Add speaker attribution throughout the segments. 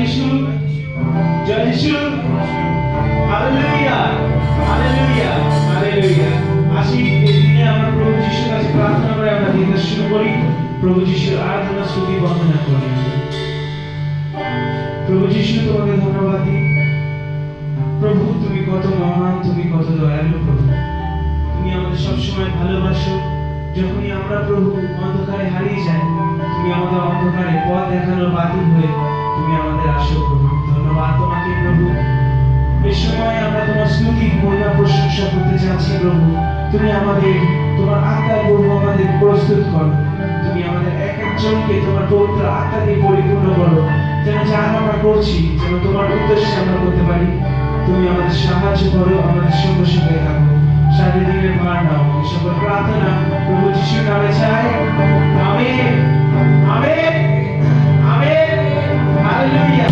Speaker 1: যিশু, জয় যিশু, hallelujah, hallelujah, hallelujah. আসি এই দিনে আমরা প্রভু যিশুর কাছে প্রার্থনা করে আমরা দিনটা শুরু করি। প্রভু যিশুর আরাধনা স্তুতি বন্দনা করি। প্রভু যিশু, তোমাকে ধন্যবাদ দিই। প্রভু, তুমি কত মহান, তুমি কত দয়ালু প্রভু। তুমি আমাদের সবসময় ভালোবাসো। যখনই আমরা প্রভু অন্ধকারে হারিয়ে যাই, তুমি আমাদের অন্ধকারে পথ দেখানোর বাতিল হয়ে তুমি আমাদের আসো প্রভু। ধন্যবাদ তোমাকে প্রভু। এই সময় আমরা তোমার স্তুতি মহিমা প্রশংসা করতে যাচ্ছি প্রভু। তুমি আমাদের তোমার আত্মার প্রভু আমাদের প্রস্তুত করো। তুমি আমাদের এক একজনকে তোমার পবিত্র আত্মা দিয়ে পরিপূর্ণ করো, যেন যা আমরা করছি যেন তোমার উদ্দেশ্যে আমরা করতে পারি। তুমি আমাদের সাহায্য করো, আমাদের সঙ্গে সঙ্গে থাকো। সারা দিনের ভার নাও। এই সকল প্রার্থনা প্রভু যিশুর নামে চাই। Amen, amen, amen, hallelujah.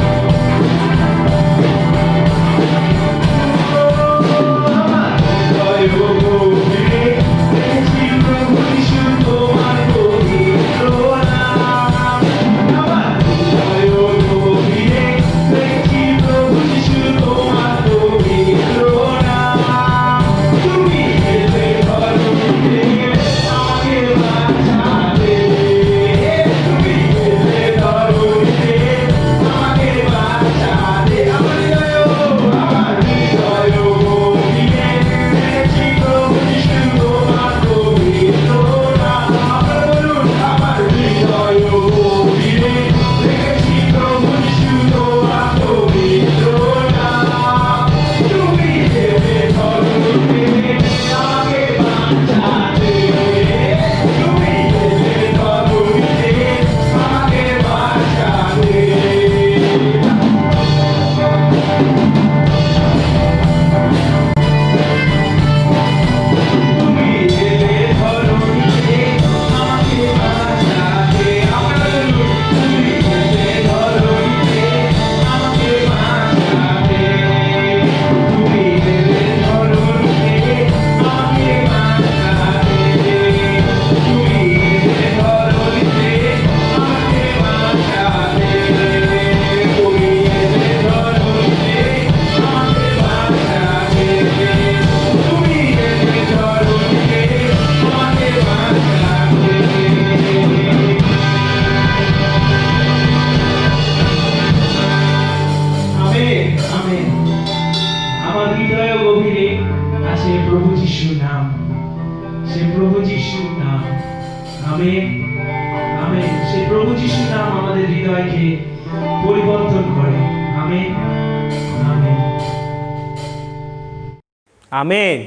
Speaker 2: Amen.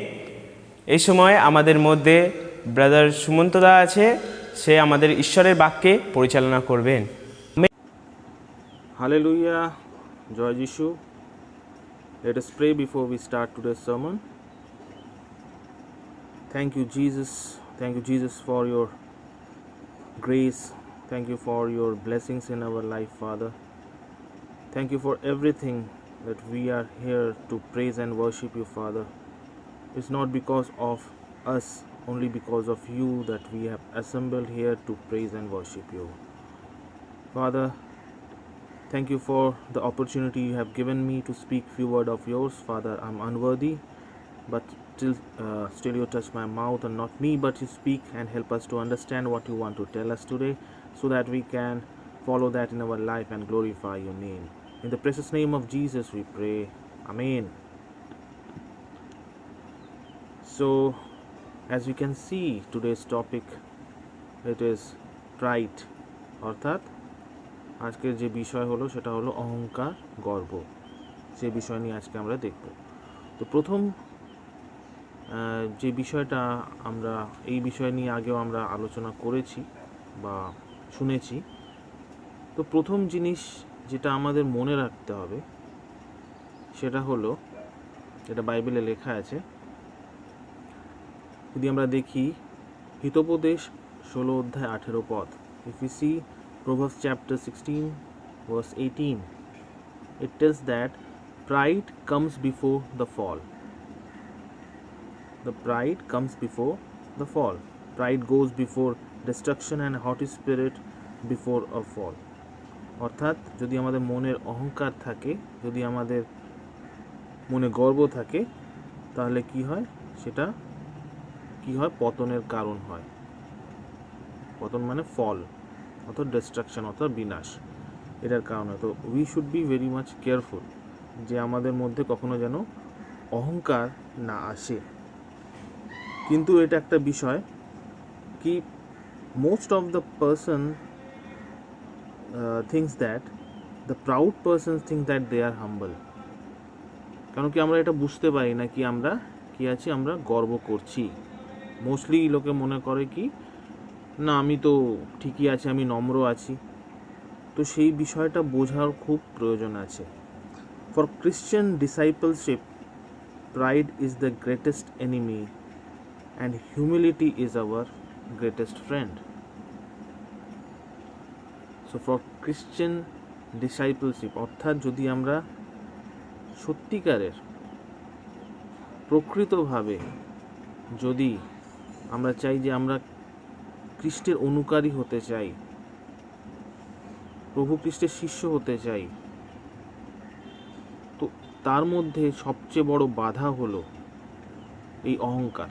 Speaker 2: এই সময় আমাদের মধ্যে ব্রাদার সুমন্ত দা আছে, সে আমাদের ঈশ্বরের বাক্যে পরিচালনা করবেন।
Speaker 3: Hallelujah, Joy Jishu. Let us pray before we start today's sermon. Thank you, Jesus. Thank you, Jesus, for your grace. Thank you for your blessings in our life, Father. Thank you for everything that we are here to praise and worship you, Father. It's not because of us, only because of you that we have assembled here to praise and worship you. Father, thank you for the opportunity you have given me to speak few words of yours. Father, I'm unworthy, but still you touch my mouth, and not me, but you speak and help us to understand what you want to tell us today, so that we can follow that in our life and glorify your name. In the precious name of Jesus we pray. Amen. So, as you can see, today's topic, it is pride. অর্থাৎ আজকের যে বিষয় হলো সেটা হলো অহংকার, গর্ব। যে বিষয় নিয়ে আজকে আমরা দেখব। তো প্রথম যে বিষয়টা আমরা এই বিষয় নিয়ে আগেও আমরা আলোচনা করেছি বা শুনেছি। তো প্রথম জিনিস যেটা আমাদের মনে রাখতে হবে সেটা হলো, এটা বাইবেলে লেখা আছে, যদি আমরা দেখি হিতোপদেশ 16 অধ্যায় 18 পদ, if we see Proverbs chapter 16 verse 18, it tells that pride comes before the fall. The pride comes before the fall. Pride goes before destruction and haughty spirit before a fall. অর্থাৎ যদি আমাদের মনের অহংকার থাকে, যদি আমাদের মনে গর্ব থাকে, তাহলে কি হয়, সেটা কি হয়, পতনের কারণ হয়। পতন মানে ফল, অর্থাৎ ডিস্ট্রাকশন, অর্থাৎ বিনাশ, এটার কারণ হয়। তো we should be very much careful যে আমাদের মধ্যে কখনো যেন অহংকার না আসে। কিন্তু এটা একটা বিষয় কি, most of the person things that the proud persons think that they are humble. কারণ কি আমরা এটা বুঝতে পারি না কি আমরা কি আছি, আমরা গর্ব করছি। মোস্টলি লোকে মনে করে কি না, আমি তো ঠিকই আছি, আমি নম্র আছি। তো সেই বিষয়টা বোঝার খুব প্রয়োজন আছে। For Christian discipleship, pride is the greatest enemy and humility is our greatest friend. So for Christian discipleship, অর্থাৎ যদি আমরা সত্যিকারের প্রকৃতভাবে যদি আমরা চাই যে আমরা খ্রিস্টের অনুকারী হতে চাই, প্রভু খ্রিস্টের শিষ্য হতে চাই, তো তার মধ্যে সবচেয়ে বড় বাধা হলো এই অহংকার।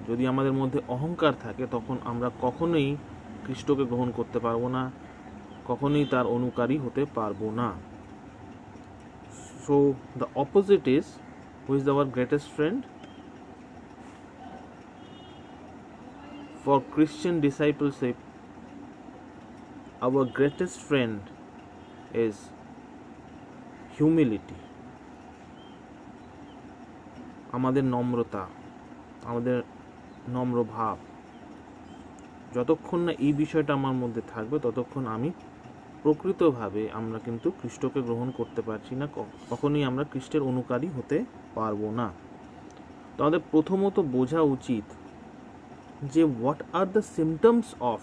Speaker 3: যদি আমাদের মধ্যে অহংকার থাকে তখন আমরা কখনোই খ্রিস্টকে গ্রহণ করতে পারবো না, কখনোই তার অনুকারী হতে পারবো না। So the opposite is, who is our greatest friend? For Christian discipleship, our greatest friend is humility. আমাদের নম্রতা, আমাদের নম্র ভাব, যতক্ষণ না এই বিষয়টা আমার মধ্যে থাকবে ততক্ষণ আমি প্রকৃতভাবে আমরা কিন্তু খ্রিস্টকে গ্রহণ করতে পারছি না, কখনোই আমরা খ্রিস্টের অনুকারী হতে পারবো না। তো আমাদের প্রথমত বোঝা উচিত যে what are the symptoms of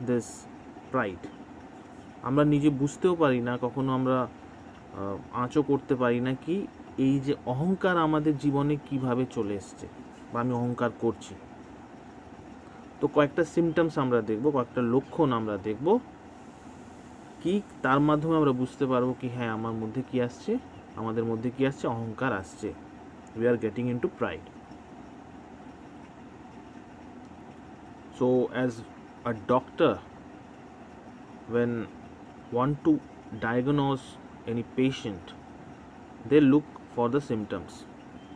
Speaker 3: this pride. আমরা নিজে বুঝতেও পারি না, কখনো আমরা আঁচও করতে পারি না কি এই যে অহংকার আমাদের জীবনে কিভাবে চলে এসছে বা আমি অহংকার করছি। তো কয়েকটা সিমটমস আমরা দেখব, কয়েকটা লক্ষণ আমরা দেখব, কি তার মাধ্যমে আমরা বুঝতে পারবো কি হ্যাঁ আমার মধ্যে কি আসছে, আমাদের মধ্যে কি আসছে, অহংকার আসছে। We are getting into pride. So as a doctor, when want to diagnose any patient, they look for the symptoms.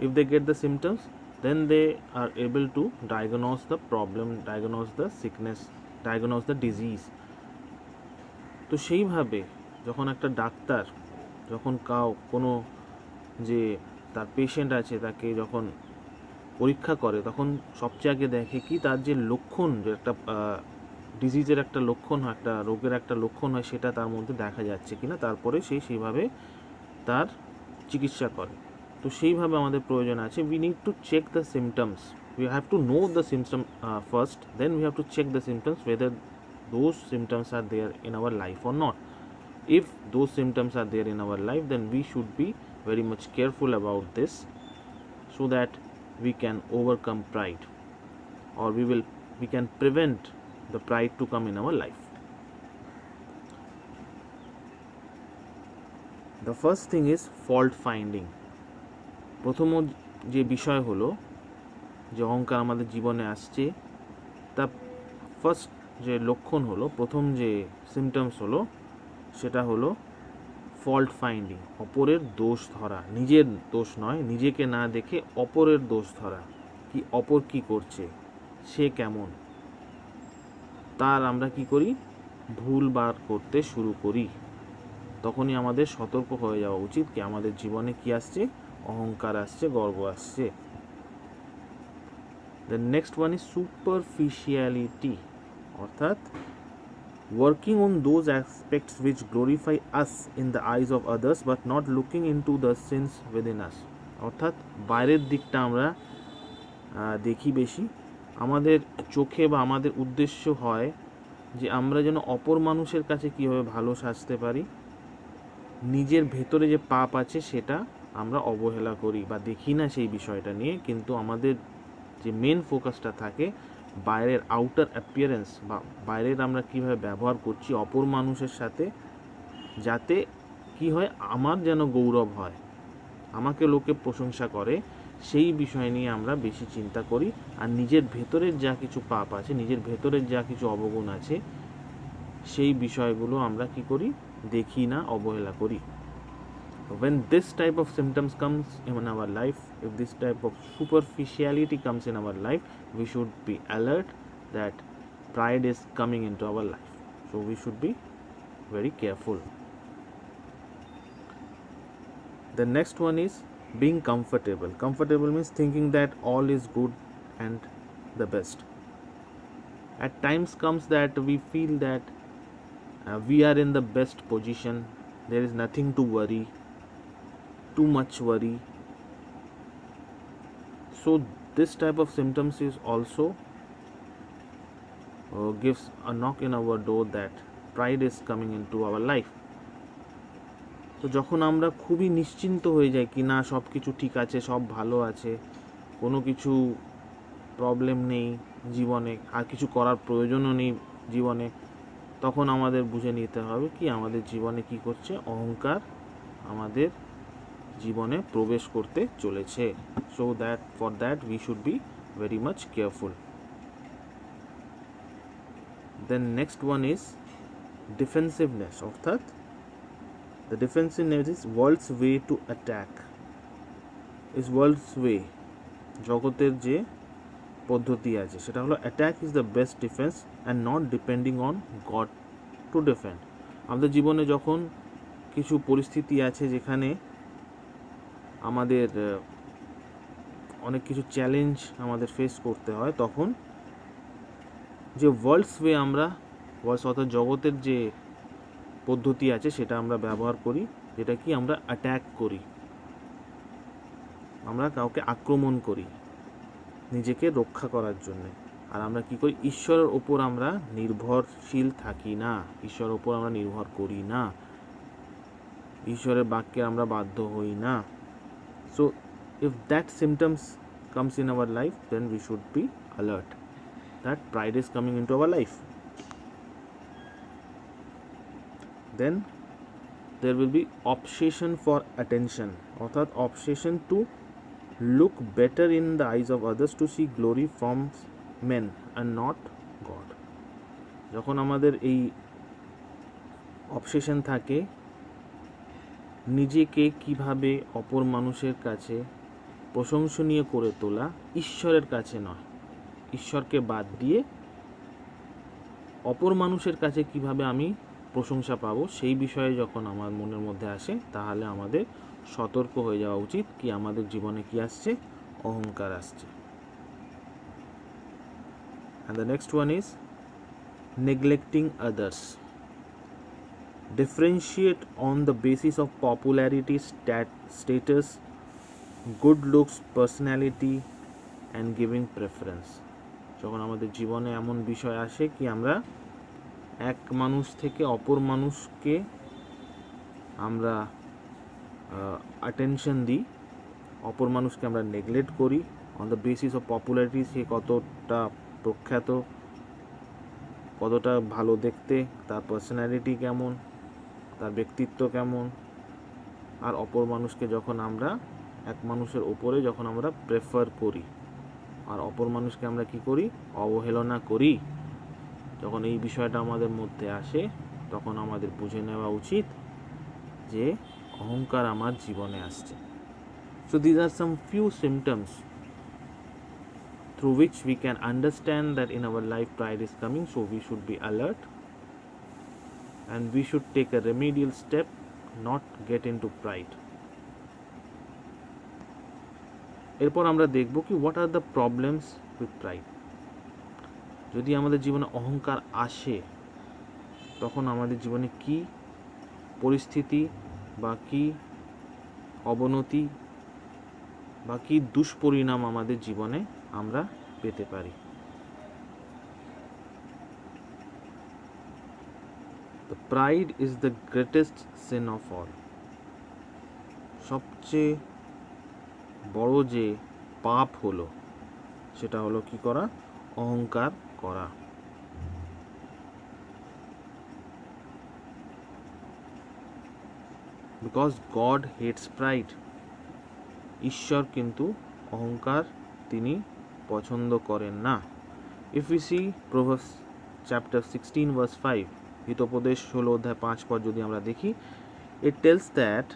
Speaker 3: If they get the symptoms, then they are able to diagnose the problem, diagnose the sickness, diagnose the disease. তো সেইভাবে যখন একটা doctor যখন কোনো যে তার patient আছে তাকে যখন পরীক্ষা করে তখন সবচেয়ে আগে দেখে কি তার যে লক্ষণ, যে একটা ডিজিজের একটা লক্ষণ হয়, একটা রোগের একটা লক্ষণ হয়, সেটা তার মধ্যে দেখা যাচ্ছে কিনা, তারপরে সেইভাবে তার চিকিৎসা করে। তো সেইভাবে আমাদের প্রয়োজন আছে, we need to check the symptoms, we have to know the symptom first, then we have to check the symptoms whether those symptoms are there in our life or not. If those symptoms are there in our life, then we should be very much careful about this so that we can overcome pride, or we can prevent the pride to come in our life. The first thing is fault finding. প্রথম যে বিষয় হলো যে অহংকার আমাদের জীবনে আসছে, তা ফার্স্ট যে লক্ষণ হলো, প্রথম যে সিমটমস হলো, সেটা হলো ফল্ট ফাইন্ডিং, অপরের দোষ ধরা, নিজের দোষ নয়, নিজেকে না দেখে অপরের দোষ ধরা, কি অপর কি করছে, সে কেমন, তার আমরা কি করি, ভুল বার করতে শুরু করি। তখনই আমাদের সতর্ক হয়ে যাওয়া উচিত কি আমাদের জীবনে কি আসছে, অহংকার আসছে, গর্ব আসছে। The next one is superficiality, অর্থাৎ working on those aspects which glorify us in the eyes of others but not looking into the sins within us. অর্থাৎ বাইরের দিকটা আমরা দেখি বেশি, আমাদের চোখে বা আমাদের উদ্দেশ্য হয় যে আমরা যেন অপর মানুষের কাছে কীভাবে ভালো সাজতে পারি, নিজের ভেতরে যে পাপ আছে সেটা আমরা অবহেলা করি বা দেখি না সেই বিষয়টা নিয়ে, কিন্তু আমাদের যে মেন ফোকাসটা থাকে বাইরের আউটার অ্যাপিয়ারেন্স বা বাইরের আমরা কীভাবে ব্যবহার করছি অপর মানুষের সাথে, যাতে কি হয় আমার যেন গৌরব হয়, আমাকে লোকে প্রশংসা করে, সেই বিষয় নিয়ে আমরা বেশি চিন্তা করি। আর নিজের ভেতরের যা কিছু পাপ আছে, নিজের ভেতরের যা কিছু অবগুণ আছে, সেই বিষয়গুলো আমরা কি করি, দেখি না, অবহেলা করি। When this type of symptoms comes in our life, if this type of superficiality comes in our life, we should be alert that pride is coming into our life. So we should be very careful. The next one is being comfortable. Comfortable means thinking that all is good and the best. At times comes that we feel that we are in the best position, there is nothing to worry, too much worry. So this type of symptoms is also gives a knock in our door that pride is coming into our life. তো যখন আমরা খুবই নিশ্চিন্ত হয়ে যাই কি না সব কিছু ঠিক আছে, সব ভালো আছে, কোনো কিছু প্রবলেম নেই জীবনে, আর কিছু করার প্রয়োজনও নেই জীবনে, তখন আমাদের বুঝে নিতে হবে কি আমাদের জীবনে কি করছে, অহংকার আমাদের জীবনে প্রবেশ করতে চলেছে। So that for that we should be very much careful. Then next one is defensiveness, অর্থাৎ the defensiveness is world's way to attack, is world's way, জগতের যে পদ্ধতি আছে সেটা হলো attack is the best defence and not depending on god to defend. আমাদের জীবনে যখন কিছু পরিস্থিতি আছে যেখানে আমাদের অনেক কিছু চ্যালেঞ্জ আমাদের ফেস করতে হয়, তখন যে ওয়ার্ল্ডস ওয়ে আমরা অর্থাৎ জগতের যে পদ্ধতি আছে সেটা আমরা ব্যবহার করি, যেটা কি আমরা অ্যাট্যাক করি, আমরা কাউকে আক্রমণ করি নিজেকে রক্ষা করার জন্য। আর আমরা কি করি, ঈশ্বরের ওপর আমরা নির্ভরশীল থাকি না, ঈশ্বরের ওপর আমরা নির্ভর করি না, ঈশ্বরের বাক্যে আমরা বাধ্য হই না। So if that symptoms comes in our life, then we should be alert that pride is coming into our life. Then there will be obsession for attention, অর্থাৎ obsession to look better in the eyes of others, to see glory from men and not God. যখন আমাদের এই obsession থাকে নিজেকে কিভাবে অপর মানুষের কাছে প্রশংসনীয় করে তোলা, ঈশ্বরের কাছে নয়, ঈশ্বরকে বাদ দিয়ে অপর মানুষের কাছে কিভাবে আমি প্রশংসা পাবো, সেই বিষয়ে যখন আমার মনের মধ্যে আসে, তাহলে আমাদের সতর্ক হয়ে যাওয়া উচিত কি আমাদের জীবনে কি আসছে, অহংকার আসছে। And the next one is neglecting others. Differentiate on the basis of popularity, status, good looks, personality and giving preference. যখন আমাদের জীবনে এমন বিষয় আসে কি আমরা এক মানুষ থেকে অপর মানুষকে আমরা অ্যাটেনশন দিই, অপর মানুষকে আমরা নেগলেক্ট করি on the basis of popularity, সে কতটা প্রখ্যাত, কতটা ভালো দেখতে, তার পার্সোনালিটি কেমন, তার ব্যক্তিত্ব কেমন, আর অপর মানুষকে যখন আমরা এক মানুষের ওপরে যখন আমরা প্রেফার করি আর অপর মানুষকে আমরা কি করি, অবহেলনা করি, যখন এই বিষয়টা আমাদের মধ্যে আসে তখন আমাদের বুঝে নেওয়া উচিত যে অহংকার আমার জীবনে আসছে। So these are some few symptoms through which we can understand that in our life pride is coming, so we should be alert and we should take a remedial step, not get into pride. এরপর আমরা দেখব কি what are the problems with pride. যদি আমাদের জীবনে অহংকার আসে তখন আমাদের জীবনে কি পরিস্থিতি বা কি অবনতি বা কি দুষ্পরিণাম আমাদের জীবনে আমরা পেতে পারি। The pride is the greatest sin of all. সবচেয়ে বড় যে পাপ হলো সেটা হলো কি করা, অহংকার করা। বিকজ গড হেটস প্রাইড, ঈশ্বর কিন্তু অহংকার তিনি পছন্দ করেন না। If you see Proverbs chapter 16 verse 5, হিতোপদেশ 16 অধ্যায় 5 পদ যদি আমরা দেখি, it tells that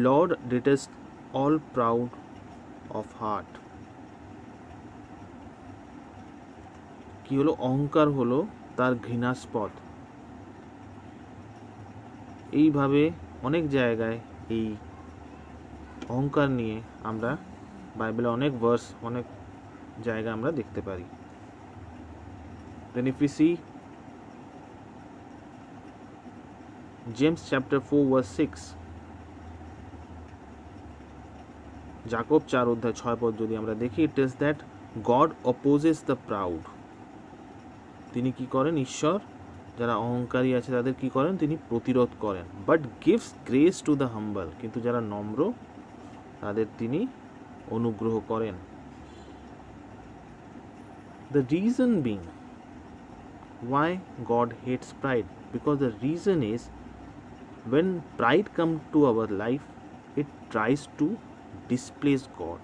Speaker 3: Lord detests all proud of heart. কি হলো? অহংকার হলো তার ঘৃণাস্পদ। এইভাবে অনেক জায়গায় এই অহংকার নিয়ে আমরা বাইবেলে অনেক ভার্স, অনেক জায়গা আমরা দেখতে পারি। Then if we see James chapter 4 verse 6, যাকব 4 অধ্যায় 6 পদ যদি আমরা দেখি, it is that God opposes the proud. তিনি কি করেন? ঈশ্বর যারা অহংকারী আছে তাদের কি করেন? তিনি প্রতিরোধ করেন। But gives grace to the humble, কিন্তু যারা নম্র তাদের তিনি অনুগ্রহ করেন। The reason being why God hates pride, because the reason is when pride comes to our life, it tries to displace God.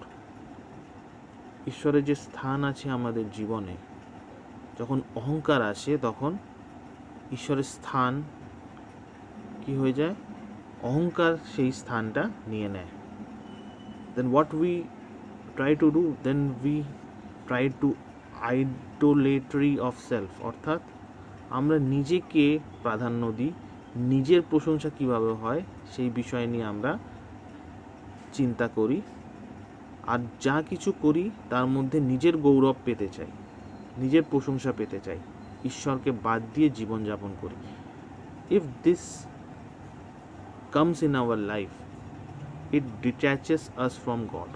Speaker 3: ঈশ্বরের যে স্থান আছে আমাদের জীবনে, যখন অহংকার আসে তখন ঈশ্বরের স্থান কি হয়ে যায়? অহংকার সেই স্থানটা নিয়ে নেয়। Then what we try to do, then we try to idolatry of self, অর্থাৎ আমরা নিজেকে প্রাধান্য দিই, নিজের প্রশংসা কিভাবে হয় সেই বিষয় নিয়ে আমরা চিন্তা করি, আর যা কিছু করি তার মধ্যে নিজের গৌরব পেতে চাই, নিজের প্রশংসা পেতে চাই, ঈশ্বরকে বাদ দিয়ে জীবনযাপন করি। If this comes in our life, it detaches us from God,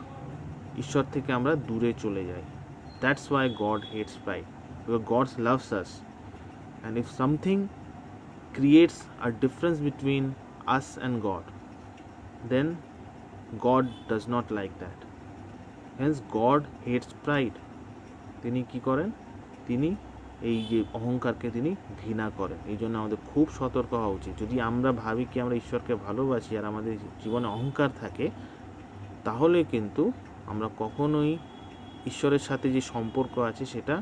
Speaker 3: ঈশ্বর থেকে আমরা দূরে চলে যাই। That's why God hates pride, because God loves us, and if something creates a difference between us and God, then God does not like that. Hence God hates pride. তিনি কি করেন? তিনি এই যে অহংকারকে তিনি ঘৃণা করেন। এই জন্য আমাদের খুব সতর্ক হওয়া উচিত। যদি আমরা ভাবি কি আমরা ঈশ্বরকে ভালোবাসি আর আমাদের জীবনে অহংকার থাকে, তাহলে কিন্তু আমরা কখনোই ঈশ্বরের সাথে যে সম্পর্ক আছে সেটা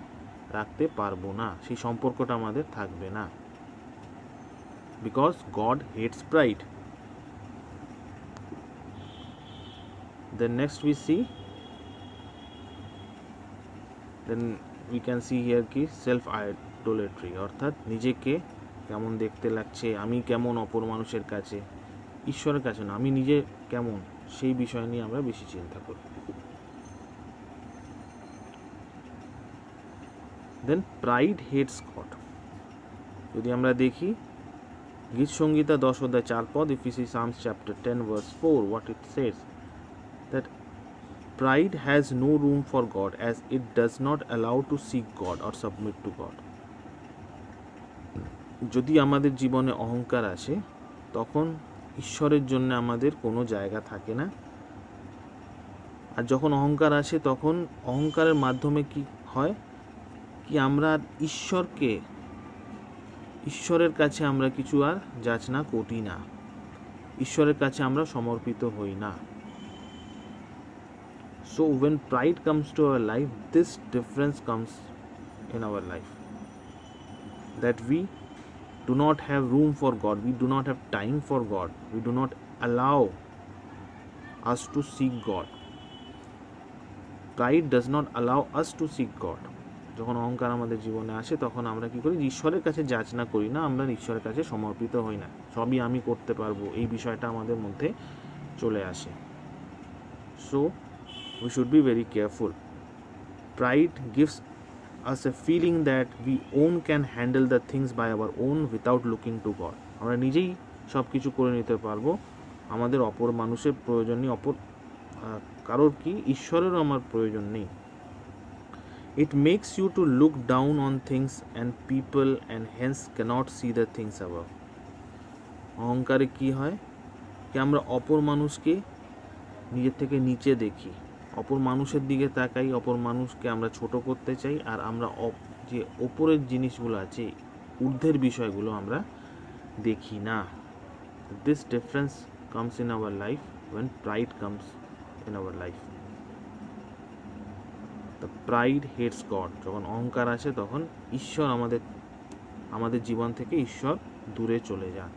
Speaker 3: রাখতে পারবো না, সেই সম্পর্কটা আমাদের থাকবে না। Because God hates pride. Then next we see, then we can see here ki self idolatry, অর্থাৎ নিজেকে কেমন দেখতে লাগছে, আমি কেমন অপর মানুষের কাছে, ঈশ্বরের কাছে না, আমি নিজে কেমন, সেই বিষয় নিয়ে আমরা বেশি চিন্তা করি। Then pride hates God. যদি আমরা দেখি গীত সংগীতা 10 অধ্যায় 4 পদ, if we see Psalms chapter 10 verse 4, what it says, that pride has no room for God as it does not allow to seek God or submit to God. যদি আমাদের জীবনে অহংকার আসে তখন ঈশ্বরের জন্য আমাদের কোনো জায়গা থাকে না। আর যখন অহংকার আসে তখন অহংকারের মাধ্যমে কি হয়? কি আমরা ঈশ্বরের কাছে আমরা কিছু আর যাচনা করি না, ঈশ্বরের কাছে আমরা সমর্পিত হই না। So when pride comes to our life, this difference comes in our life, that we do not have room for God, we do not have time for God, we do not allow us to seek God. Pride does not allow us to seek God. যখন অহংকার আমাদের জীবনে আসে তখন আমরা কি করি? ঈশ্বরের কাছে যাচনা করি না, আমরা ঈশ্বরের কাছে সমর্পিত হই না, সবই আমি করতে পারবো, এই বিষয়টা আমাদের মধ্যে চলে আসে। So we should be very careful. Pride gives us a feeling that we can handle the things by our own without looking to God. আমরা নিজেই সব কিছু করে নিতে পারবো, আমাদের অপর মানুষের প্রয়োজন নেই, অপর কারোর কি ঈশ্বরেরও আমার প্রয়োজন নেই। It makes you to look down on things and people and hence cannot see the things above. অহংকারে কি হয়? কি আমরা অপর মানুষকে নিজের থেকে নিচে দেখি, অপর মানুষের দিকে তাকাই, অপর মানুষকে আমরা ছোট করতে চাই, আর আমরা যে ওপরের জিনিসগুলো আছে, ঊর্ধ্বের বিষয়গুলো আমরা দেখি না। This difference comes in our life when pride comes in our life. The pride hates God. যখন অহংকার আসে তখন ঈশ্বর আমাদের জীবন থেকে ঈশ্বর দূরে চলে যান।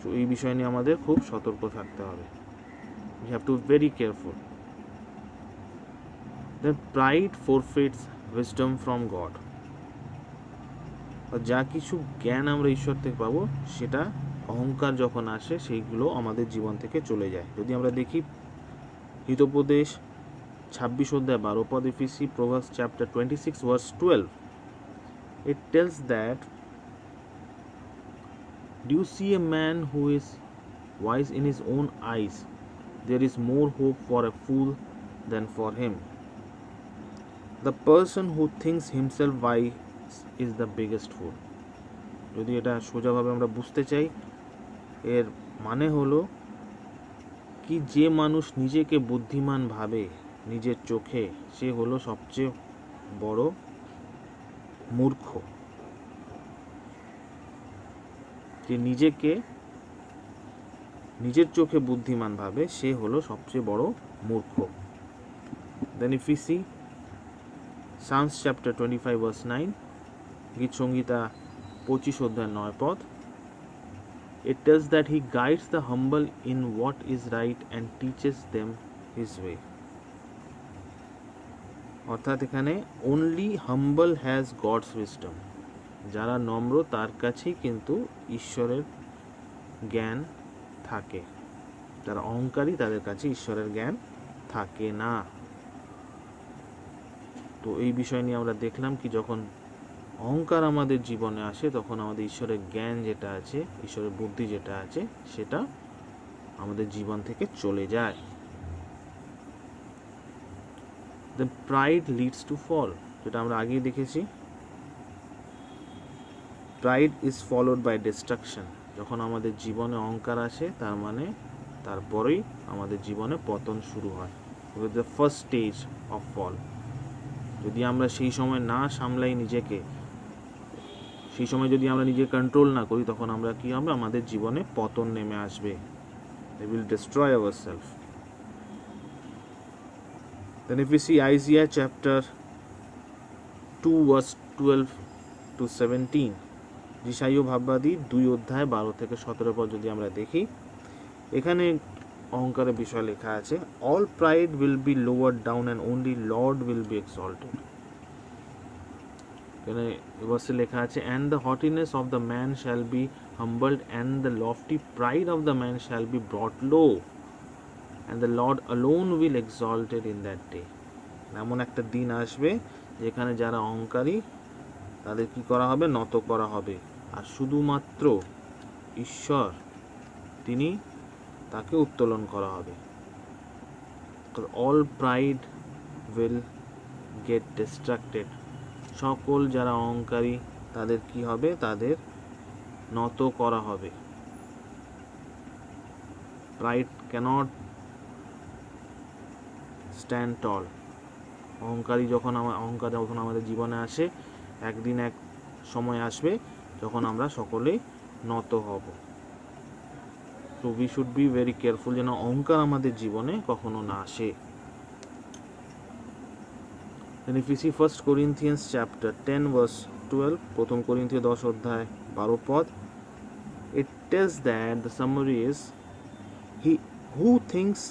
Speaker 3: তো এই বিষয় নিয়ে আমাদের খুব সতর্ক থাকতে হবে। We have to be very careful. Then pride forfeits wisdom from God. যা কিছু জ্ঞান আমরা ঈশ্বর থেকে পাবো, সেটা অহংকার যখন আসে সেইগুলো আমাদের জীবন থেকে চলে যায়। যদি আমরা দেখি হিতোপদেশ 26 অধ্যায় 12 পদ, if we see Proverbs chapter 26 verse 12, it tells that, do you see a man who is wise in his own eyes? There is more hope for a fool than for him. The person who thinks himself wise is the biggest fool. যদি এটা সোজাভাবে আমরা বুঝতে চাই, এর মানে হলো কি, যে মানুষ নিজেকে বুদ্ধিমান ভাবে নিজের চোখে, সে হলো সবচেয়ে বড় মূর্খ। যে নিজেকে নিজের চোখে বুদ্ধিমান ভাবে, সে হলো সবচেয়ে বড় মূর্খ। Then if we see Psalms chapter 25 verse 9, গীত সংহিতা 25 অধ্যায় 9 পদ, it tells that he guides the humble in what is right and teaches them his way. অর্থাৎ এখানে only humble has God's wisdom. যারা নম্র তার কাছেই কিন্তু ঈশ্বরের জ্ঞান থাকে। যারা অহংকারী তাদের কাছে ঈশ্বরের জ্ঞান থাকে না। তো এই বিষয় নিয়ে আমরা দেখলাম কি, যখন অহংকার আমাদের জীবনে আসে তখন আমাদের ঈশ্বরের জ্ঞান যেটা আছে, ঈশ্বরের বুদ্ধি যেটা আছে, সেটা আমাদের জীবন থেকে চলে যায়। The pride leads to fall, যেটা আমরা আগেই দেখেছি। Pride is followed by destruction. যখন আমাদের জীবনে অহংকার আসে, তার মানে তারপরেই আমাদের জীবনে পতন শুরু হয়। With the first stage of fall. যদি আমরা সেই সময় না সামলাই নিজেকে, সেই সময় যদি আমরা নিজে কন্ট্রোল না করি, তখন আমরা কি হবে, আমাদের জীবনে পতন নেমে আসবে। We will destroy ourselves. Then if we see Isaiah chapter 2 verse 12 to 17, যিশাইয় ভাববাদী 2 অধ্যায় 12 থেকে 17 পর্যন্ত যদি আমরা দেখি, এখানে অহংকারের বিষয় লেখা আছে, all pride will be lowered down and only Lord will be exalted. এখানে ভার্সে লেখা আছে, and the haughtiness of the man shall be humbled and the lofty pride of the man shall be brought low, and the Lord alone will exalted in that day. এমন একটা দিন আসবে যেখানে যারা অহংকারী তাদের কি করা হবে, নত করা হবে, আর শুধুমাত্র ঈশ্বর তিনি তাকে উত্তোলন করা হবে। all pride will get distracted. সকল যারা অহংকারী তাদের কি হবে, তাদের নত করা হবে। pride cannot stand tall. অহংকার যখন আমাদের জীবনে আসে, একদিন এক সময় আসবে যখন আমরা সকলেই নত হব। So we should be very careful যেন অহংকার আমাদের জীবনে কখনো না আসে। Then if we see 1 Corinthians chapter 10 verse 12, প্রথম করিন্থীয় 10 অধ্যায় 12 পদ, it tells that the summary is, he who thinks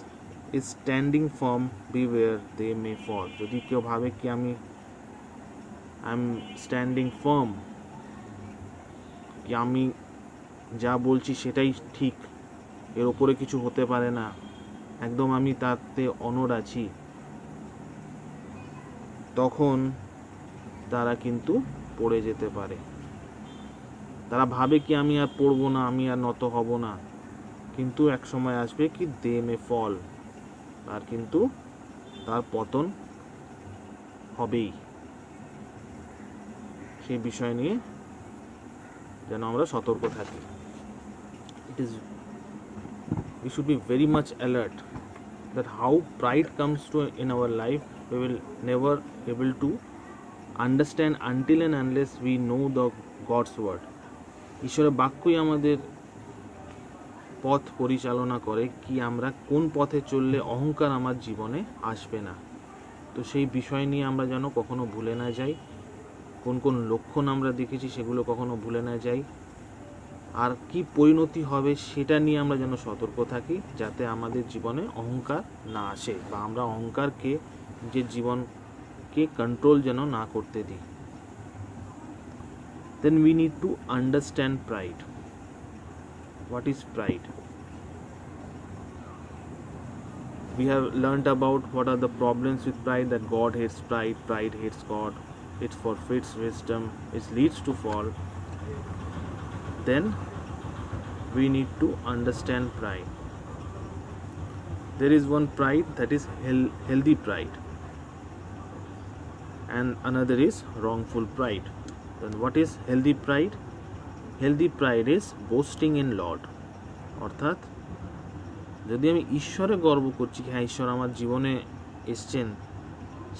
Speaker 3: is standing firm, beware they may fall. যদি কেউ ভাবে কি আমি I'm standing firm, কি আমি যা বলছি সেটাই ঠিক, এর উপরে কিছু হতে পারে না, একদম আমি তাতে অনড় আছি, তখন তারা কিন্তু পড়ে যেতে পারে। তারা ভাবে কি আমি আর পড়বো না, আমি আর নত হব না, কিন্তু এক সময় আসবে কি দে মে ফল, আর কিন্তু তার পতন হবেই। সেই বিষয় নিয়ে যেন আমরা সতর্ক থাকি। We should be very much alert that how pride comes to in our life, we will never able to understand until and unless we know the God's word. ঈশ্বরের বাক্যই আমাদের পথ পরিচালনা করে কি আমরা কোন পথে চললে অহংকার আমার জীবনে আসবে না। তো সেই বিষয় নিয়ে আমরা যেন কখনো ভুলে না যাই, কোন কোন লক্ষণ আমরা দেখেছি সেগুলো কখনো ভুলে না যাই, আর কি পরিণতি হবে সেটা নিয়ে আমরা যেন সতর্ক থাকি, যাতে আমাদের জীবনে অহংকার না আসে বা আমরা অহংকারকে নিজের জীবনকে কন্ট্রোল যেন না করতে দিই। Then we need to understand pride. What is pride? We have learnt about what are the problems with pride, that God hates pride, pride hates God, it forfeits wisdom, it leads to fall. Then we need to understand pride. There is one pride that is healthy pride, and another is wrongful pride. Then what is healthy pride? Healthy pride is boasting in Lord. অর্থাৎ যদি আমি ঈশ্বরে গর্ব করছি, হ্যাঁ ঈশ্বর আমার জীবনে এসছেন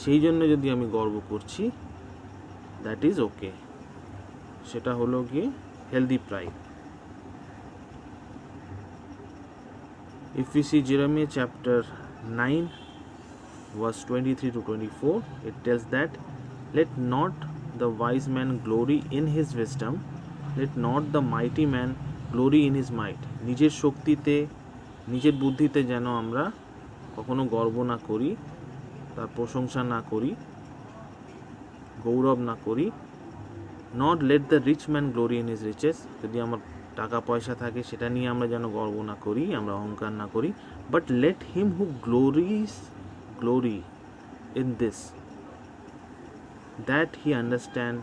Speaker 3: সেই জন্য যদি আমি গর্ব করছি, দ্যাট ইজ ওকে, সেটা হলো গিয়ে healthy pride. If we see Jeremiah chapter 9 verse 23 to 24, it tells that let not the wise man glory in his wisdom, let not the mighty man glory in his might. নিজের শক্তিতে নিজের বুদ্ধিতে যেন আমরা কখনো গর্ব না করি, তার প্রশংসা না করি, গৌরব না করি। Not let the rich man glory in his riches, যদি আমার টাকা পয়সা থাকে সেটা নিয়ে আমরা যেন গর্ব না করি, আমরা অহংকার না করি। But let him who glory in this, that he understand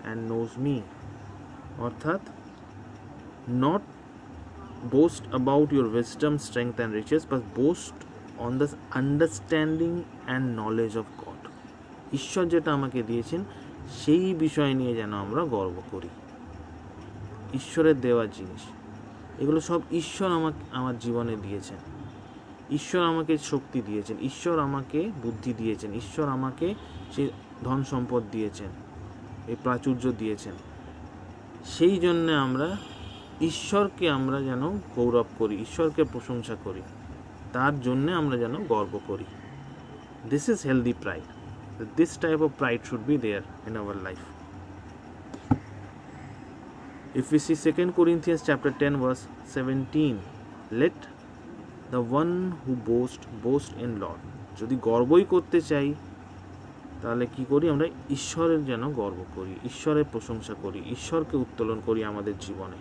Speaker 3: and nose me. অর্থাৎ not boast about your wisdom, strength and riches, but boast on the understanding and knowledge of God. ঈশ্বর যেটা আমাকে দিয়েছেন সেই বিষয় নিয়ে যেন আমরা গর্ব করি। ঈশ্বরের দেওয়া জিনিস এগুলো সব ঈশ্বর আমার জীবনে দিয়েছেন, ঈশ্বর আমাকে শক্তি দিয়েছেন, ঈশ্বর আমাকে বুদ্ধি দিয়েছেন, ঈশ্বর আমাকে সেই ধন সম্পদ দিয়েছেন, এই প্রাচুর্য দিয়েছেন। সেই জন্যে আমরা ঈশ্বরকে আমরা যেন গৌরব করি, ঈশ্বরকে প্রশংসা করি, তার জন্যে আমরা যেন গর্ব করি। This is healthy pride. This type of pride should be there in our life. If we see 2 Corinthians chapter 10 verse 17, let the one who boast in Lord. যদি গর্বই করতে চাই তাহলে কি করি? আমরা ঈশ্বরের যেন গর্ব করি, ঈশ্বরের প্রশংসা করি, ঈশ্বরকে উত্তোলন করি আমাদের জীবনে,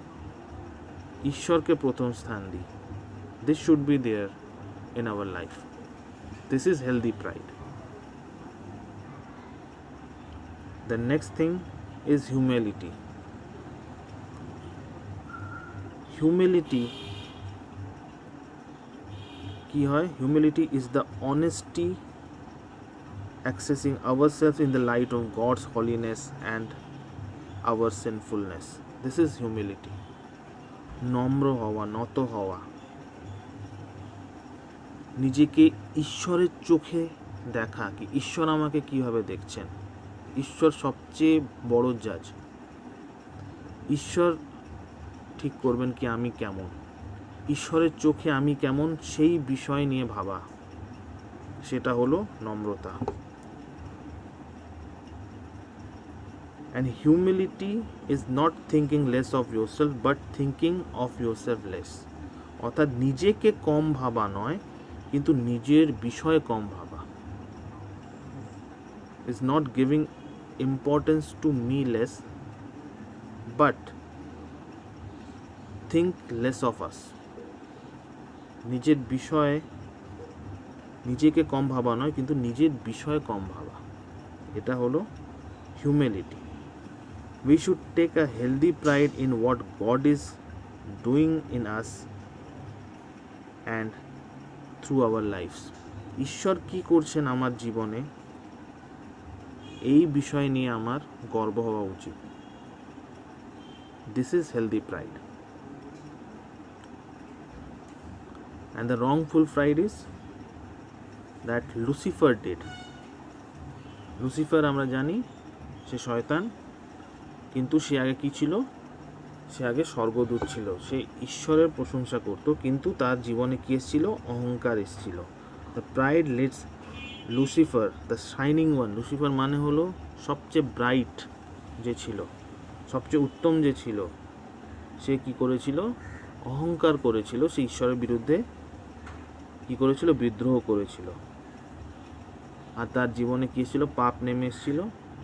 Speaker 3: ঈশ্বরকে প্রথম স্থান দিই। This should be there in our life. This is healthy pride. The next thing is humility. Humility কি হয়? Humility is the honesty accessing ourselves in the light of God's holiness and our sinfulness. This is humility. নম্র হওয়া, নত হওয়া, নিজেকে ঈশ্বরের চোখে দেখা, কি ঈশ্বর আমাকে কিভাবে দেখছেন। ঈশ্বর সবচেয়ে বড় জাজ, ঈশ্বর ঠিক করবেন কি আমি কেমন, ঈশ্বরের চোখে আমি কেমন সেই বিষয় নিয়ে ভাবা, সেটা হলো নম্রতা। And humility is not thinking less of yourself but thinking of yourself less. অর্থাৎ নিজেকে কম ভাবা নয়, কিন্তু নিজের বিষয়ে কম ভাবা। Is not giving importance to me less but think less of us. নিজের বিষয়ে নিজেকে কম ভাবা নয়, কিন্তু নিজের বিষয়ে কম ভাবা, এটা হলো humility. We should take a healthy pride in what God is doing in us and through our lives. ঈশ্বর কি করছেন আমার জীবনে, এই বিষয় নিয়ে আমার গর্ব হওয়া উচিত। This is healthy pride. And the wrongful pride is that Lucifer did. Lucifer আমরা জানি সে শয়তান, কিন্তু সে আগে কি ছিল? সে আগে স্বর্গদূত ছিল, সে ঈশ্বরের প্রশংসা করত, কিন্তু তার জীবনে কি এসেছিল? অহংকার এসেছিল। The pride leads Lucifer the shining one. Lucifer মানে হলো সবচেয়ে ব্রাইট যে ছিল, সবচেয়ে উত্তম যে ছিল, সে কি করেছিল? অহংকার করেছিল, সে ঈশ্বরের বিরুদ্ধে কি করেছিল? বিদ্রোহ করেছিল। আর তার জীবনে কী ছিল? পাপ নেমে এসেছিল,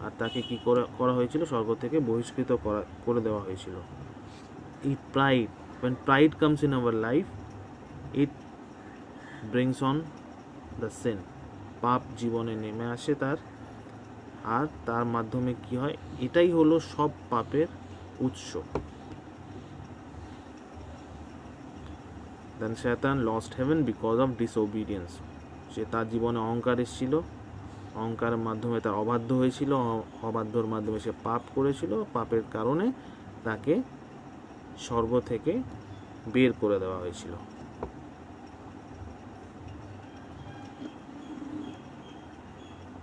Speaker 3: আর তাকে কি করা হয়েছিল? স্বর্গ থেকে বহিষ্কৃত করে দেওয়া হয়েছিল। এই pride, when pride comes in our life, it brings on the sin. পাপ জীবনে নেমে আসে তার, আর তার মাধ্যমে কি হয়? এটাই হলো সব পাপের উৎস। Then Satan lost heaven because of disobedience. সে তার জীবনে অহংকার এসেছিল, অহংকারের মাধ্যমে তার অবাধ্য হয়েছিল, অবাধ্যর মাধ্যমে সে পাপ করেছিল, পাপের কারণে তাকে স্বর্গ থেকে বের করে দেওয়া হয়েছিল।